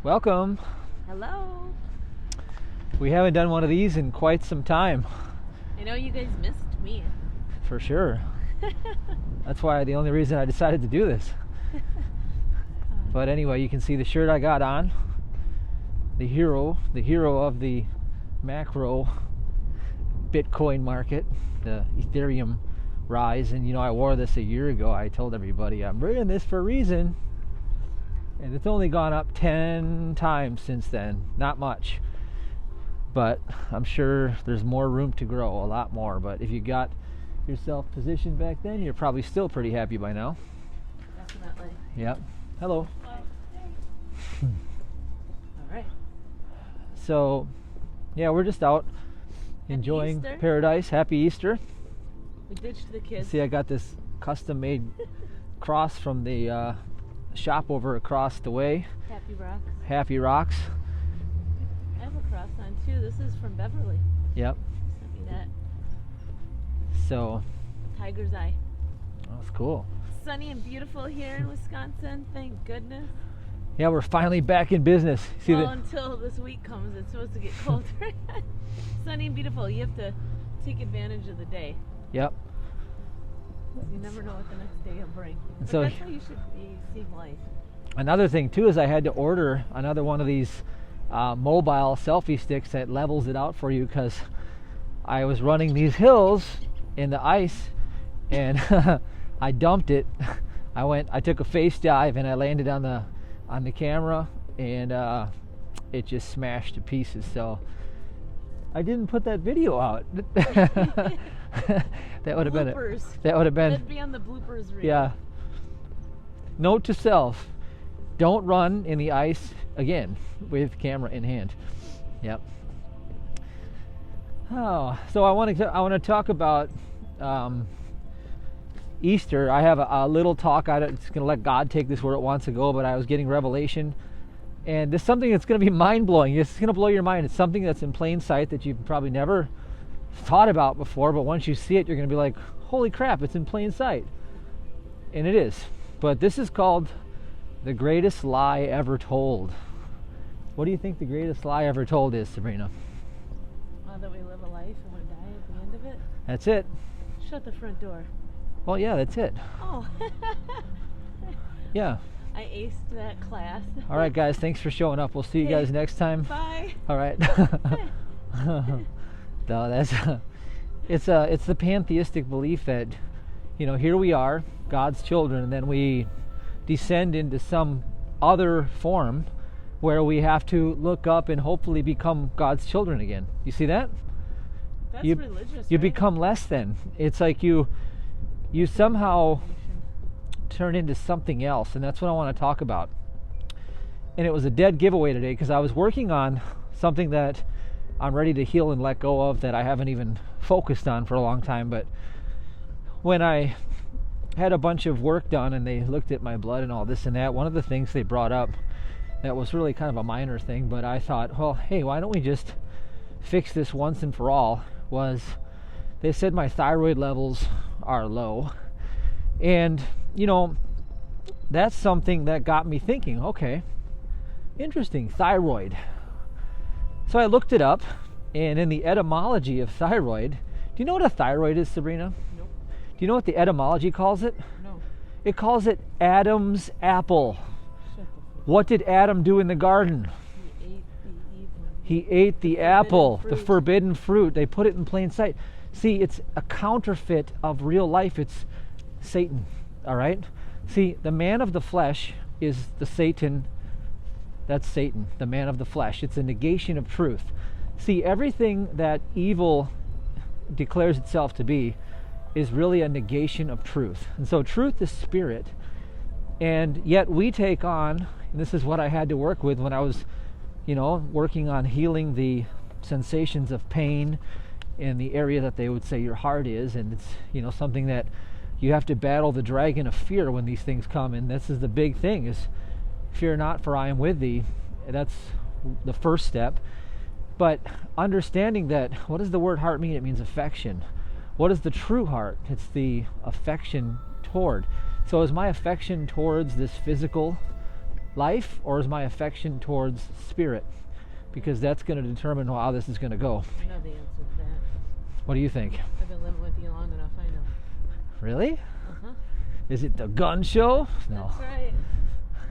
Welcome. Hello. We haven't done one of these in quite some time. I know you guys missed me. For sure. That's why the only reason I decided to do this. But anyway, you can see the shirt I got on. The hero of the macro Bitcoin market, the Ethereum rise. And I wore this a year ago. I told everybody I'm wearing this for a reason. And it's only gone up 10 times since then. Not much. But I'm sure there's more room to grow, a lot more. But if you got yourself positioned back then, you're probably still pretty happy by now. Definitely. Yep. Hello. All right. So, yeah, we're just out enjoying Easter. paradise. Happy Easter. We ditched the kids. See, I got this custom-made cross from the shop over across the way. Happy Rocks. Happy Rocks. I have a cross on too. This is from Beverly. Yep. Sent me that. So, Tiger's Eye. that's cool. Sunny and beautiful here in Wisconsin. Thank goodness. Yeah, we're finally back in business. See Well, that? until this week comes, it's supposed to get colder. Sunny and beautiful. You have to take advantage of the day. Yep. You never know what the next day will bring. But So- that's how you should be seeing life. Another thing too is I had to order another one of these mobile selfie sticks that levels it out for you, because I was running these hills in the ice and I dumped it. I took a face dive and I landed on the camera, and it just smashed to pieces. So I didn't put that video out. That would have been it. Bloopers. That would have been. That'd be on the bloopers reel. Yeah. Note to self: don't run in the ice again with camera in hand. Yep. Oh, so I want to talk about Easter. I have a little talk. I'm just going to let God take this where it wants to go. But I was getting revelation, and this is something that's going to be mind blowing. It's going to blow your mind. It's something that's in plain sight that you've probably never thought about before. But once you see it, you're going to be like, "Holy crap! It's in plain sight," and it is. But this is called the greatest lie ever told. What do you think the greatest lie ever told is, Sabrina? That we live a life and we die at the end of it. That's it. Shut the front door. Well, yeah, that's it. Oh. Yeah. I aced that class. All right, guys. Thanks for showing up. We'll see you guys next time. Bye. All right. No, that's it's the pantheistic belief that here we are, God's children, and then we descend into some other form where we have to look up and hopefully become God's children again. You see that? That's You religious. you right? become less than. It's like you somehow turn into something else, and that's what I want to talk about. And it was a dead giveaway today because I was working on something that I'm ready to heal and let go of, that I haven't even focused on for a long time. But when I had a bunch of work done and they looked at my blood and all this and that, one of the things they brought up that was really kind of a minor thing, but I thought, well, hey, why don't we just fix this once and for all, was they said my thyroid levels are low. And that's something that got me thinking, okay, interesting, thyroid. So I looked it up, and in the etymology of thyroid, do you know what a thyroid is, Sabrina? Nope. Do you know what the etymology calls it? No. It calls it Adam's apple. Shut the front. What did Adam do in the garden? He ate the evil. He ate the apple, the fruit. forbidden fruit. They put it in plain sight. See, it's a counterfeit of real life. It's Satan, all right? See, the man of the flesh is the Satan. That's Satan, the man of the flesh. It's a negation of truth. See, everything that evil declares itself to be is really a negation of truth. And so truth is spirit. And yet we take on, and this is what I had to work with when I was, working on healing the sensations of pain in the area that they would say your heart is. And it's, something that you have to battle the dragon of fear when these things come. And this is the big thing, is fear not, for I am with thee. That's the first step. But understanding that, what does the word heart mean? It means affection. What is the true heart? It's the affection toward. So is my affection towards this physical life or is my affection towards spirit? Because that's going to determine how this is going to go. I know the answer to that. What do you think? I've been living with you long enough, I know. Really? Uh-huh. Is it the gun show? No. That's right.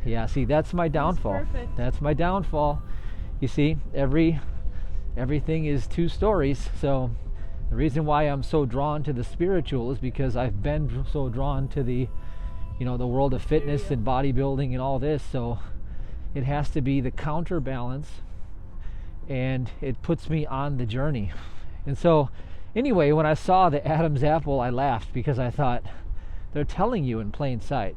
Yeah, see, that's my downfall. perfect. That's my downfall. You see, everything is two stories. So the reason why I'm so drawn to the spiritual is because I've been so drawn to the world of fitness and bodybuilding and all this. So it has to be the counterbalance, and it puts me on the journey. And so anyway, when I saw the Adam's apple, I laughed because I thought, they're telling you in plain sight.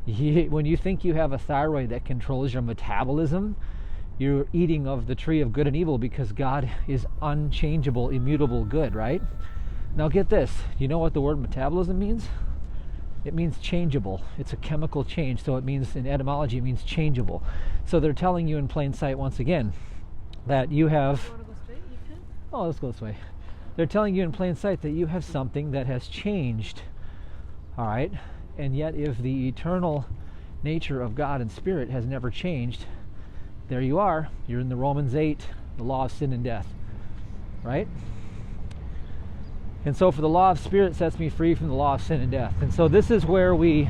When you think you have a thyroid that controls your metabolism, you're eating of the tree of good and evil, because God is unchangeable, immutable good, right? Now get this. You know what the word metabolism means? It means changeable. It's a chemical change. So it means, in etymology, it means changeable. So they're telling you in plain sight once again that you have... You want to go straight? You can? Oh, let's go this way. They're telling you in plain sight that you have something that has changed. All right? And yet, if the eternal nature of God and Spirit has never changed, there you are. You're in the Romans 8, the law of sin and death. Right? And so for the law of Spirit sets me free from the law of sin and death. And so this is where we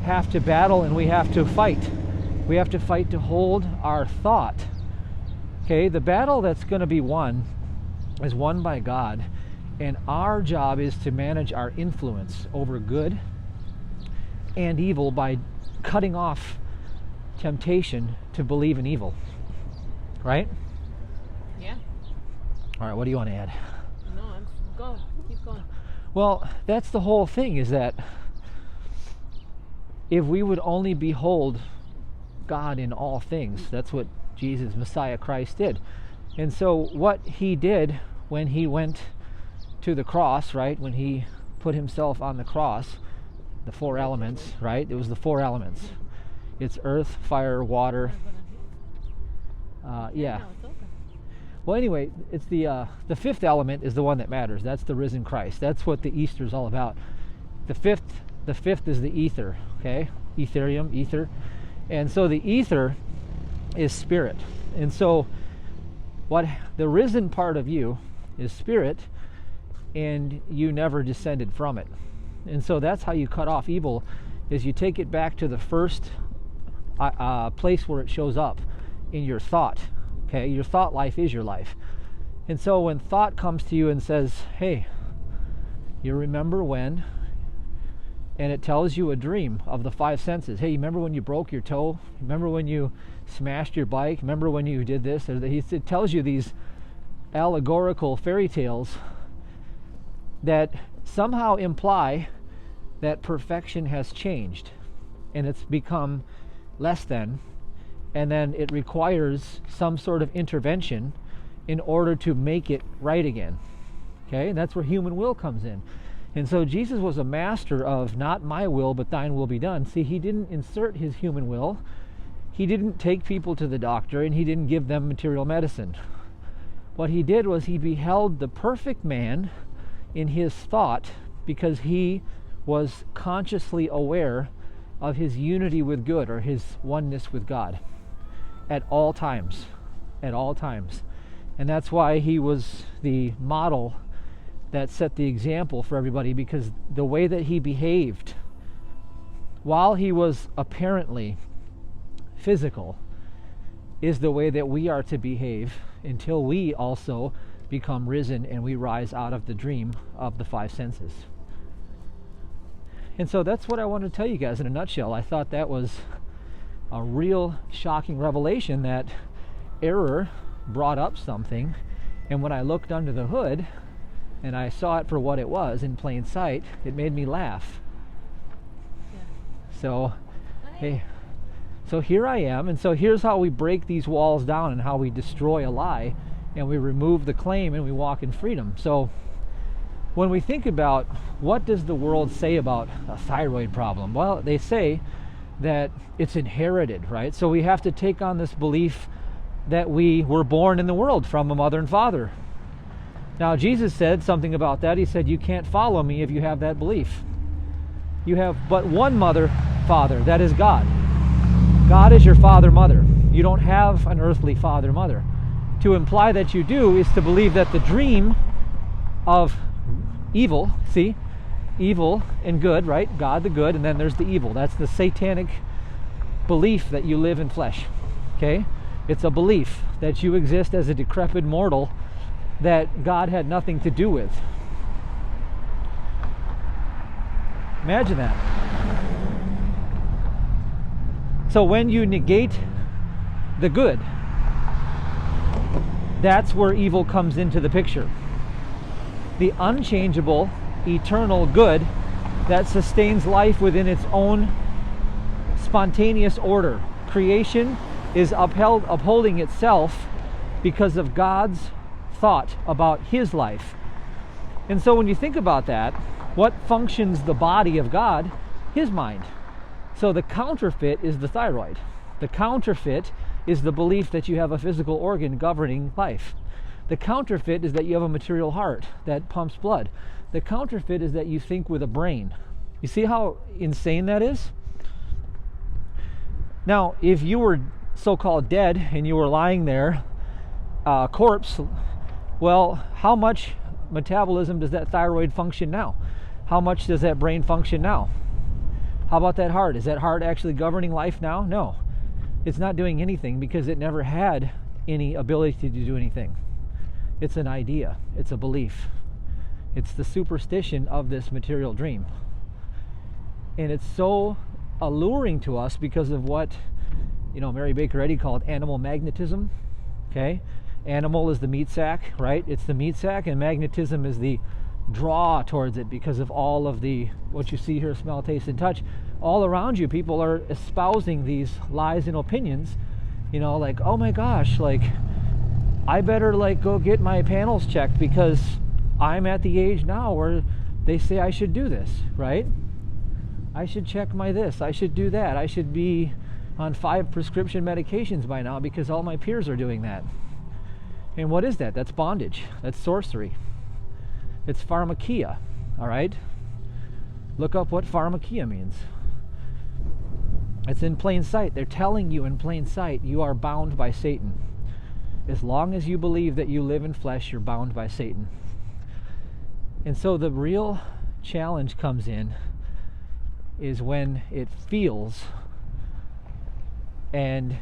have to battle and we have to fight. We have to fight to hold our thought. Okay? The battle that's going to be won is won by God. And our job is to manage our influence over good and evil by cutting off temptation to believe in evil. Right? Yeah. All right, what do you want to add? No, go. Keep going. Well, that's the whole thing, is that if we would only behold God in all things, that's what Jesus, Messiah Christ, did. And so what he did when he went to the cross, right, when he put himself on the cross, the four elements, right? It was the four elements. It's earth, fire, water. Yeah. No, it's open. Well, anyway, it's the fifth element is the one that matters. That's the risen Christ. That's what the Easter is all about. The fifth is the ether. Okay, etherium, ether, and so the ether is spirit. And so, what the risen part of you is spirit, and you never descended from it. And so that's how you cut off evil, is you take it back to the first place where it shows up, in your thought. Okay, your thought life is your life. And so when thought comes to you and says, hey, you remember when, and it tells you a dream of the five senses. Hey, you remember when you broke your toe? Remember when you smashed your bike? Remember when you did this? It tells you these allegorical fairy tales that somehow imply that perfection has changed and it's become less than, and then it requires some sort of intervention in order to make it right again. Okay, and that's where human will comes in. And so Jesus was a master of not my will, but thine will be done. See, he didn't insert his human will. He didn't take people to the doctor, and he didn't give them material medicine. What he did was he beheld the perfect man in his thought, because he was consciously aware of his unity with good, or his oneness with God, at all times. At all times. And that's why he was the model that set the example for everybody, because the way that he behaved while he was apparently physical is the way that we are to behave until we also become risen and we rise out of the dream of the five senses. And so that's what I want to tell you guys in a nutshell. I thought that was a real shocking revelation, that error brought up something, and when I looked under the hood and I saw it for what it was in plain sight, it made me laugh. Yeah. So, hey, so here I am, and so here's how we break these walls down and how we destroy a lie, and we remove the claim and we walk in freedom. So when we think about what does the world say about a thyroid problem, well, they say that it's inherited, right? So we have to take on this belief that we were born in the world from a mother and father. Now, Jesus said something about that. He said, you can't follow me if you have that belief. You have but one mother, father, that is God. God is your father, mother. You don't have an earthly father, mother. To imply that you do is to believe that the dream of evil, see, evil and good, right? God the good, and then there's the evil. That's the satanic belief that you live in flesh, okay? It's a belief that you exist as a decrepit mortal that God had nothing to do with. Imagine that. So when you negate the good, that's where evil comes into the picture. The unchangeable, eternal good that sustains life within its own spontaneous order. Creation is upholding itself because of God's thought about his life. And so when you think about that, what functions the body of God? His mind. So the counterfeit is the thyroid. The counterfeit is the belief that you have a physical organ governing life. The counterfeit is that you have a material heart that pumps blood. The counterfeit is that you think with a brain. You see how insane that is? Now, if you were so-called dead and you were lying there, corpse, well, how much metabolism does that thyroid function now? How much does that brain function now? How about that heart? Is that heart actually governing life now? No. It's not doing anything because it never had any ability to do anything. It's an idea. It's a belief. It's the superstition of this material dream. And it's so alluring to us because of what, Mary Baker Eddy called animal magnetism. Okay? Animal is the meat sack, right? It's the meat sack, and magnetism is the draw towards it because of all of the, what you see, hear, smell, taste, and touch. All around you, people are espousing these lies and opinions, like, oh my gosh, like, I better go get my panels checked because I'm at the age now where they say I should do this, right? I should check my this, I should do that, I should be on 5 prescription medications by now because all my peers are doing that. And what is that? That's bondage. That's sorcery. It's pharmakia, all right? Look up what pharmakia means. It's in plain sight. They're telling you in plain sight you are bound by Satan. As long as you believe that you live in flesh, you're bound by Satan. And so the real challenge comes in is when it feels and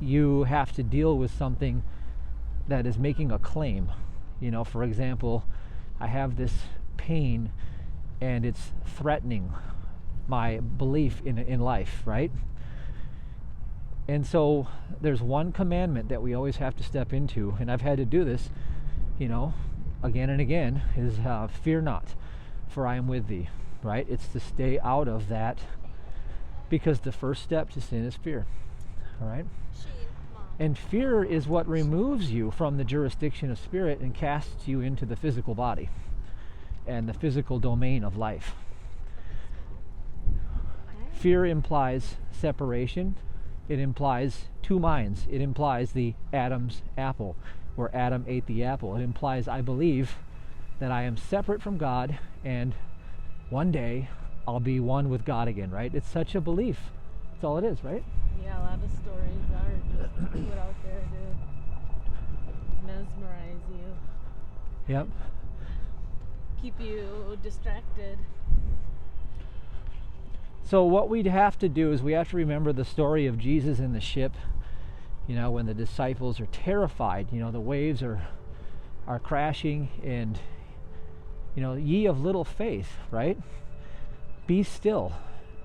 you have to deal with something that is making a claim. For example, I have this pain and it's threatening my belief in life, right? And so there's one commandment that we always have to step into, and I've had to do this, again and again, is fear not, for I am with thee, right? It's to stay out of that because the first step to sin is fear, all right? And fear is what removes you from the jurisdiction of spirit and casts you into the physical body and the physical domain of life. Fear implies separation. It implies two minds. It implies the Adam's apple, where Adam ate the apple. It implies I believe that I am separate from God and one day I'll be one with God again, right? It's such a belief. That's all it is, right? Yeah, a lot of stories are just put out there to mesmerize you. Yep. Keep you distracted. So what we'd have to do is we have to remember the story of Jesus in the ship, when the disciples are terrified, the waves are crashing and, ye of little faith, right? Be still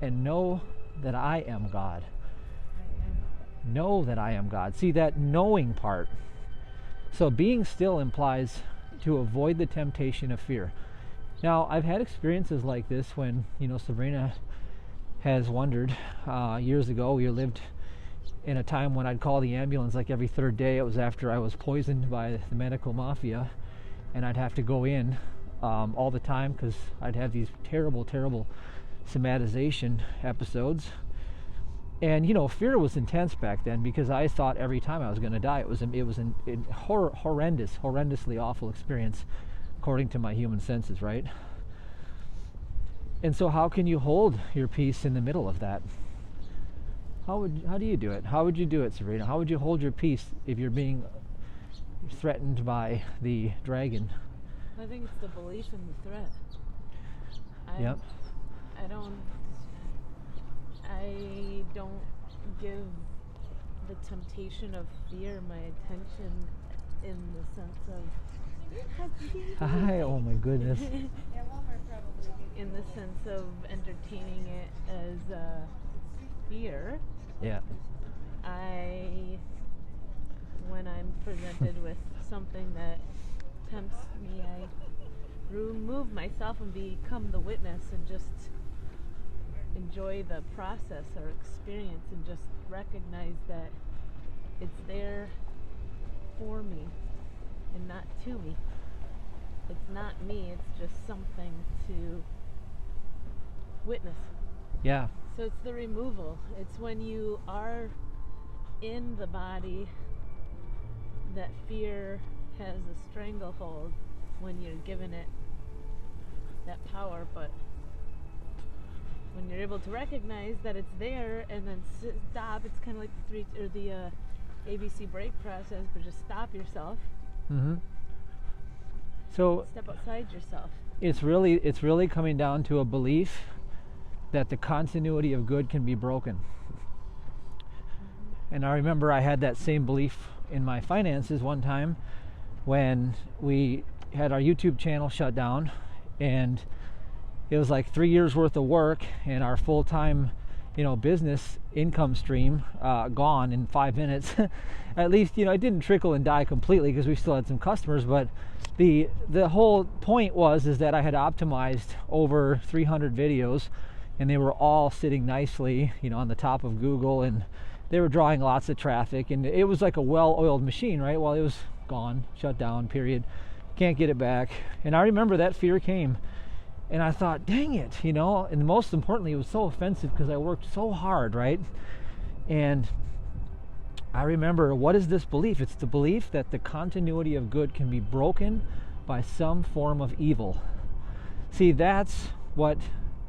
and know that I am God. Know that I am God. See that knowing part. So being still implies to avoid the temptation of fear. Now, I've had experiences like this when, Sabrina has wondered. Years ago, we lived in a time when I'd call the ambulance like every third day. It was after I was poisoned by the medical mafia, and I'd have to go in all the time because I'd have these terrible, terrible somatization episodes. And fear was intense back then because I thought every time I was going to die. It was a horrendously awful experience, according to my human senses, right? And so how can you hold your peace in the middle of that? How do you do it? How would you do it, Sabrina? How would you hold your peace if you're being threatened by the dragon? I think it's the belief in the threat. Yep. I don't give the temptation of fear my attention in the sense of Hi, oh my goodness. in the sense of entertaining it as fear. Yeah. When I'm presented with something that tempts me, I remove myself and become the witness and just enjoy the process or experience and just recognize that it's there for me and not to me. It's not me, it's just something to witness. Yeah. So it's the removal. It's when you are in the body that fear has a stranglehold when you're given it that power, but when you're able to recognize that it's there and then stop, it's kind of like the ABC break process, but just stop yourself. Mm-hmm. So Step outside yourself. it's really coming down to a belief that the continuity of good can be broken. Mm-hmm. And I remember I had that same belief in my finances one time when we had our YouTube channel shut down, and it was like 3 years worth of work and our full-time, business income stream gone in 5 minutes. At least, it didn't trickle and die completely because we still had some customers, but the whole point is that I had optimized over 300 videos, and they were all sitting nicely, on the top of Google, and they were drawing lots of traffic, and it was like a well-oiled machine, right? Well, it was gone, shut down, period. Can't get it back. And I remember that fear came, and I thought, dang it, and most importantly, it was so offensive because I worked so hard, right? And I remember, what is this belief? It's the belief that the continuity of good can be broken by some form of evil. See, that's what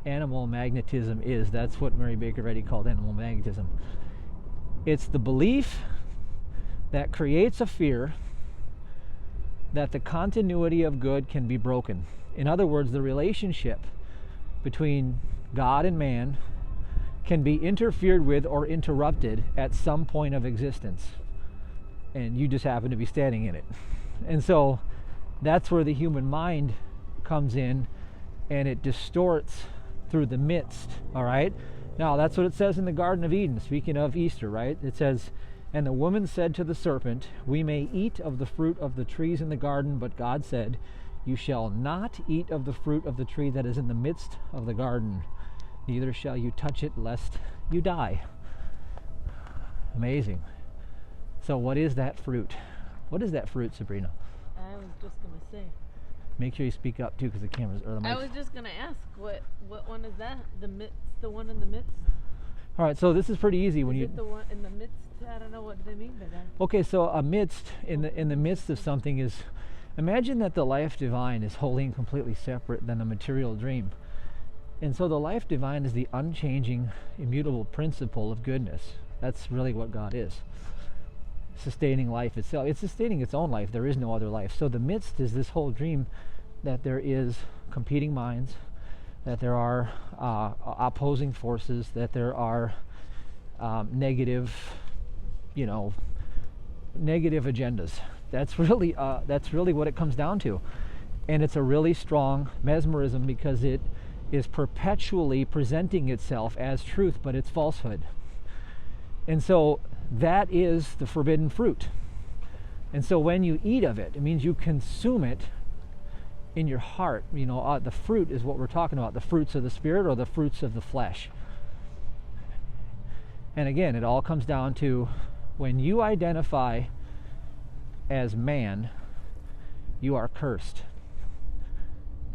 animal magnetism is. That's what Mary Baker Eddy called animal magnetism. It's the belief that creates a fear that the continuity of good can be broken. In other words, the relationship between God and man can be interfered with or interrupted at some point of existence, and you just happen to be standing in it. And so that's where the human mind comes in, and it distorts through the midst. All right, now that's what it says in the Garden of Eden, speaking of Easter, right? It says, and the woman said to the serpent, we may eat of the fruit of the trees in the garden, but God said, you shall not eat of the fruit of the tree that is in the midst of the garden, neither shall you touch it, lest you die. Amazing. So what is that fruit? What is that fruit, Sabrina? I was just going to say. Make sure you speak up too, because the cameras or the mics. I was just going to ask, what one is that? The one in the midst? All right, so this is pretty easy. When is it the one in the midst? I don't know what they mean by that. Okay, so amidst, in the midst of something is, imagine that the life divine is wholly and completely separate than the material dream. And so the life divine is the unchanging, immutable principle of goodness. That's really what God is. Sustaining life itself. It's sustaining its own life. There is no other life. So the midst is this whole dream that there is competing minds, that there are opposing forces, that there are negative agendas. That's really what it comes down to. And it's a really strong mesmerism because it is perpetually presenting itself as truth, but it's falsehood. And so that is the forbidden fruit. And so when you eat of it, it means you consume it in your heart. The fruit is what we're talking about, the fruits of the Spirit or the fruits of the flesh. And again, it all comes down to when you identify as man, you are cursed.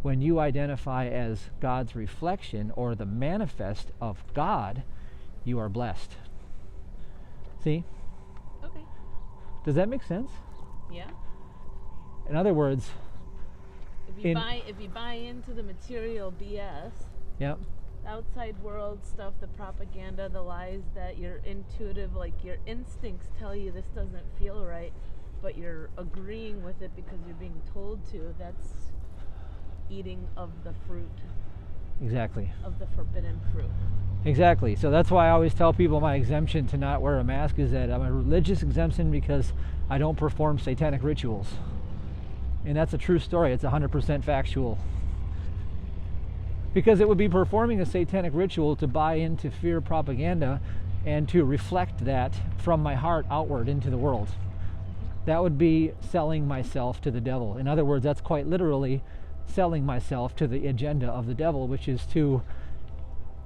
When you identify as God's reflection or the manifest of God, you are blessed. See? Okay. Does that make sense? Yeah. In other words, if you buy into the material BS, yep. outside world stuff, the propaganda, the lies that your intuitive, like your instincts tell you this doesn't feel right, but you're agreeing with it because you're being told to, that's eating of the fruit. Exactly. Of the forbidden fruit. Exactly. So that's why I always tell people my exemption to not wear a mask is that I'm a religious exemption because I don't perform satanic rituals. And that's a true story. It's 100% factual. Because it would be performing a satanic ritual to buy into fear propaganda and to reflect that from my heart outward into the world. That would be selling myself to the devil. In other words, that's quite literally selling myself to the agenda of the devil, which is to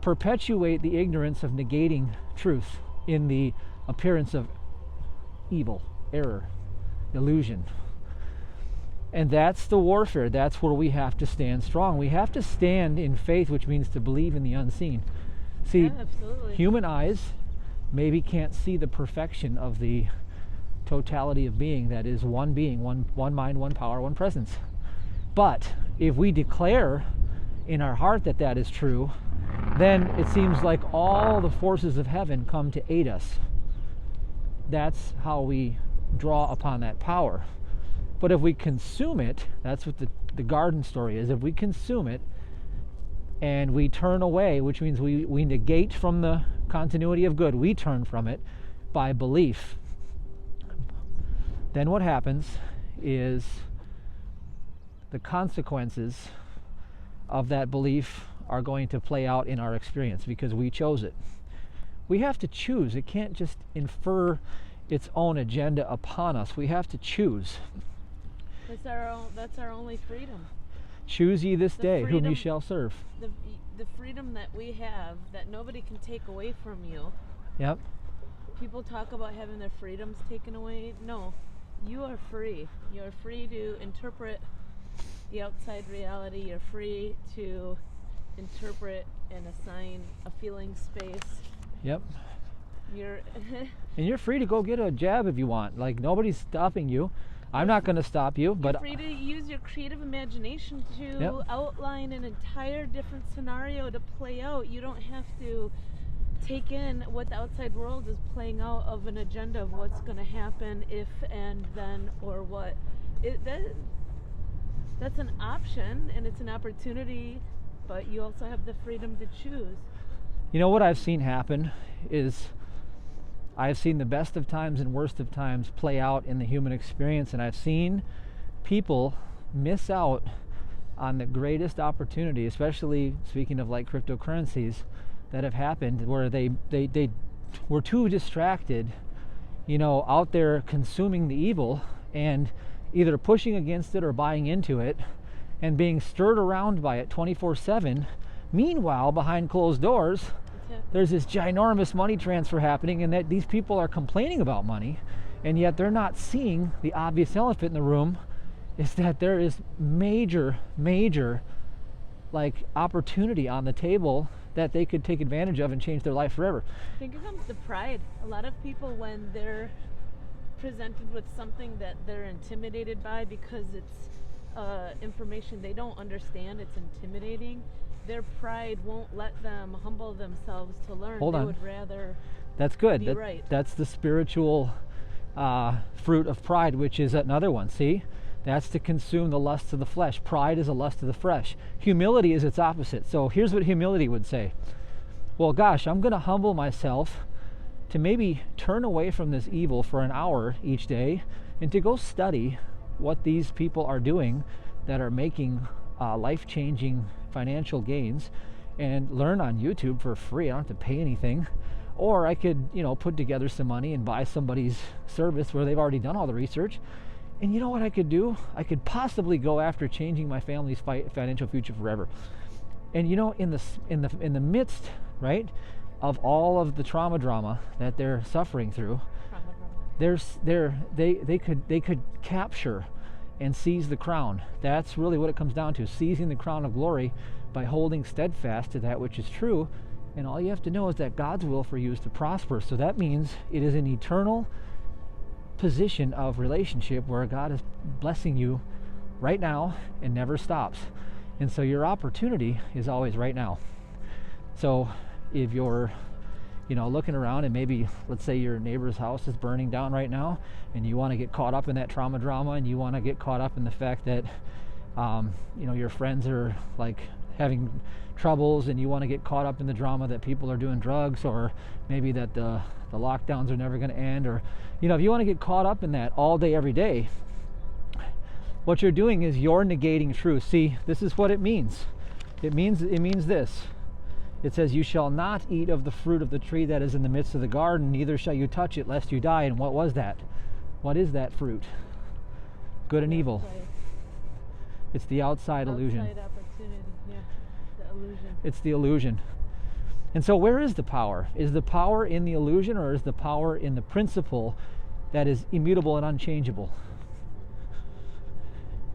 perpetuate the ignorance of negating truth in the appearance of evil, error, illusion. And that's the warfare. That's where we have to stand strong. We have to stand in faith, which means to believe in the unseen. See, human eyes maybe can't see the perfection of the totality of being that is one being, one mind, one power, one presence. But if we declare in our heart that that is true, then it seems like all the forces of heaven come to aid us. That's how we draw upon that power. But if we consume it, that's what the garden story is. If we consume it and we turn away, which means we negate from the continuity of good, we turn from it by belief, then what happens is the consequences of that belief are going to play out in our experience because we chose it. We have to choose. It can't just infer its own agenda upon us. We have to choose. That's our only freedom. Choose ye this day whom ye shall serve. The freedom that we have that nobody can take away from you. Yep. People talk about having their freedoms taken away. No, you are free. You are free to interpret the outside reality. You're free to interpret and assign a feeling space. Yep. And you're free to go get a jab if you want. Like, nobody's stopping you. I'm not going to stop you, but you're free to use your creative imagination to outline an entire different scenario to play out. You don't have to take in what the outside world is playing out of an agenda of what's going to happen if and then or what. That's an option and it's an opportunity, but you also have the freedom to choose. You know what I've seen happen is I've seen the best of times and worst of times play out in the human experience, and I've seen people miss out on the greatest opportunity, especially speaking of like cryptocurrencies that have happened where they were too distracted, out there consuming the evil and either pushing against it or buying into it and being stirred around by it 24/7. Meanwhile, behind closed doors, there's this ginormous money transfer happening, and that these people are complaining about money, and yet they're not seeing the obvious elephant in the room is that there is major like opportunity on the table that they could take advantage of and change their life forever. I think it comes to pride. A lot of people, when they're presented with something that they're intimidated by because it's information they don't understand, it's intimidating, their pride won't let them humble themselves to learn. Hold on. They would rather That's good. be right. That's the spiritual fruit of pride, which is another one. See? That's to consume the lusts of the flesh. Pride is a lust of the flesh. Humility is its opposite. So here's what humility would say. Well, gosh, I'm going to humble myself to maybe turn away from this evil for an hour each day and to go study what these people are doing that are making life-changing financial gains and learn on YouTube for free. I don't have to pay anything. Or I could, put together some money and buy somebody's service where they've already done all the research. And you know what I could do? I could possibly go after changing my family's financial future forever. And in the midst, right, of all of the drama that they're suffering through, they could capture and seize the crown. That's really what it comes down to, seizing the crown of glory by holding steadfast to that which is true. And all you have to know is that God's will for you is to prosper. So that means it is an eternal position of relationship where God is blessing you right now and never stops. And so your opportunity is always right now. So if you're looking around and maybe, let's say your neighbor's house is burning down right now, and you want to get caught up in that trauma drama, and you want to get caught up in the fact that your friends are like having troubles, and you want to get caught up in the drama that people are doing drugs, or maybe that the lockdowns are never going to end, or if you want to get caught up in that all day every day, what you're doing is you're negating truth. See, this is what it means. It means this. It says, you shall not eat of the fruit of the tree that is in the midst of the garden, neither shall you touch it, lest you die. And what was that? What is that fruit? Good and evil. Right. It's the outside illusion. Outside opportunity, yeah. The illusion. It's the illusion. And so where is the power? Is the power in the illusion, or is the power in the principle that is immutable and unchangeable?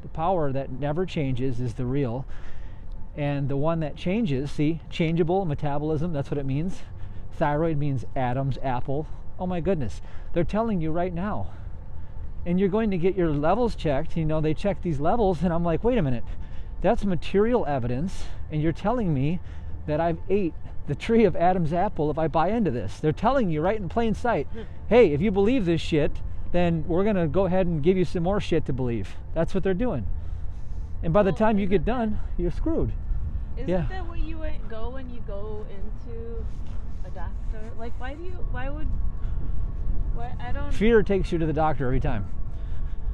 The power that never changes is the real. And the one that changes, see, changeable, metabolism, that's what it means. Thyroid means Adam's apple. Oh my goodness. They're telling you right now. And you're going to get your levels checked. They check these levels, and I'm like, wait a minute. That's material evidence, and you're telling me that I've ate the tree of Adam's apple if I buy into this. They're telling you right in plain sight, hey, if you believe this shit, then we're going to go ahead and give you some more shit to believe. That's what they're doing. And by the time you get done, you're screwed. Isn't that what you go when you go into a doctor? Like, I don't... Fear takes you to the doctor every time.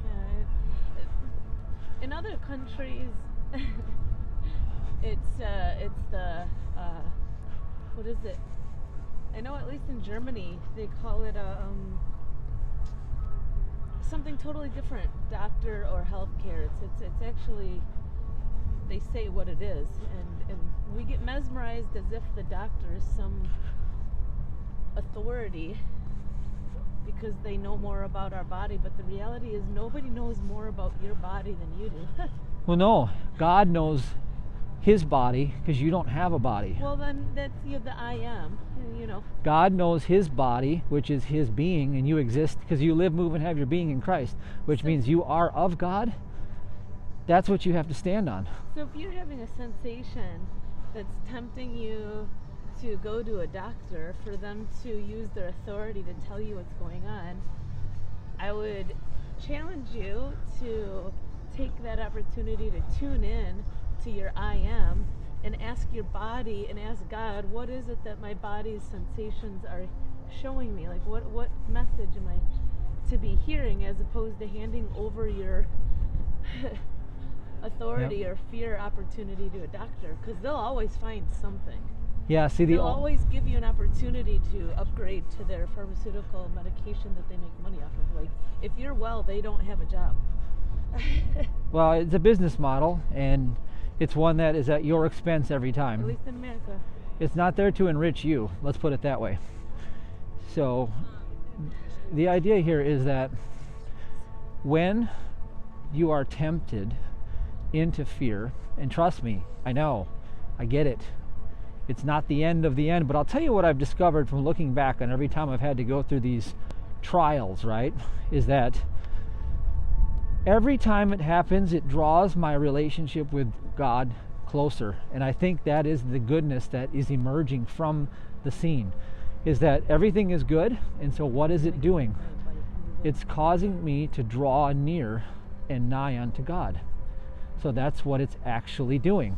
Yeah, in other countries, it's the, what is it? I know at least in Germany, they call it something totally different, doctor or healthcare. It's actually... they say what it is, and we get mesmerized as if the doctor is some authority because they know more about our body, but the reality is nobody knows more about your body than you do. Well, no, God knows his body because you don't have a body. Well, then that's the I am, God knows his body, which is his being, and you exist because you live, move, and have your being in Christ, which means you are of God. That's what you have to stand on. So if you're having a sensation that's tempting you to go to a doctor for them to use their authority to tell you what's going on, I would challenge you to take that opportunity to tune in to your I am and ask your body and ask God, what is it that my body's sensations are showing me? Like, what message am I to be hearing, as opposed to handing over your authority or fear opportunity to a doctor, because they'll always find something. Yeah, see, they'll always give you an opportunity to upgrade to their pharmaceutical medication that they make money off of. Like, if you're well, they don't have a job. Well, it's a business model, and it's one that is at your expense every time. At least in America. It's not there to enrich you, let's put it that way. So the idea here is that when you are tempted into fear, and trust me, I know, I get it, it's not the end of the end, but I'll tell you what I've discovered from looking back on every time I've had to go through these trials, right, is that every time it happens, it draws my relationship with God closer. And I think that is the goodness that is emerging from the scene, is that everything is good, and so what is it doing? It's causing me to draw near and nigh unto God. So that's what it's actually doing.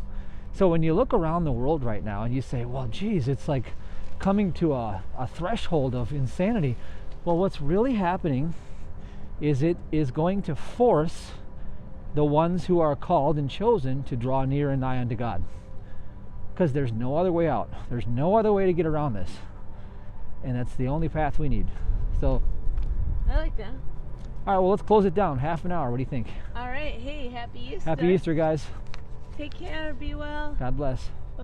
So when you look around the world right now and you say, well, geez, it's like coming to a threshold of insanity. Well, what's really happening is it is going to force the ones who are called and chosen to draw near and nigh unto God. Because there's no other way out. There's no other way to get around this. And that's the only path we need. So I like that. All right, well, let's close it down. Half an hour. What do you think? All right. Hey, happy Easter. Happy Easter, guys. Take care. Be well. God bless.